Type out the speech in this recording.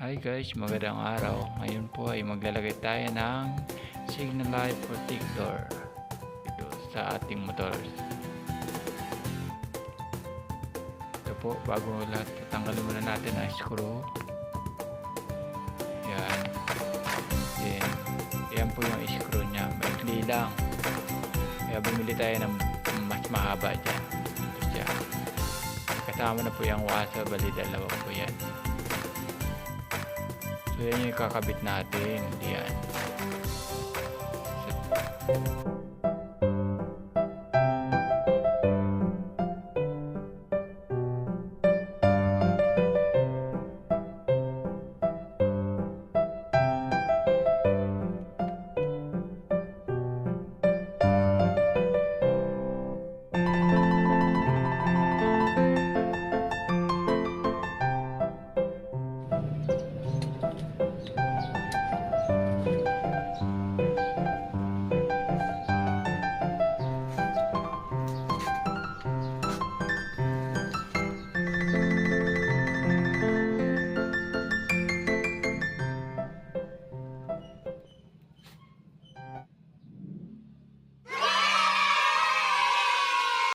Hi guys, magandang araw. Ngayon po ay maglalagay tayo ng signal light protector ito sa ating motor. Ito po, bago lahat, tatanggalin muna natin ang screw. Yan. Yan po yung screw nya. Maikli lang. Kaya bumili tayo ng mas mahaba dyan. Ito siya. Kasama na po yung washer, bali dalawa po yan. So yan yung kakabit natin. Yan. So,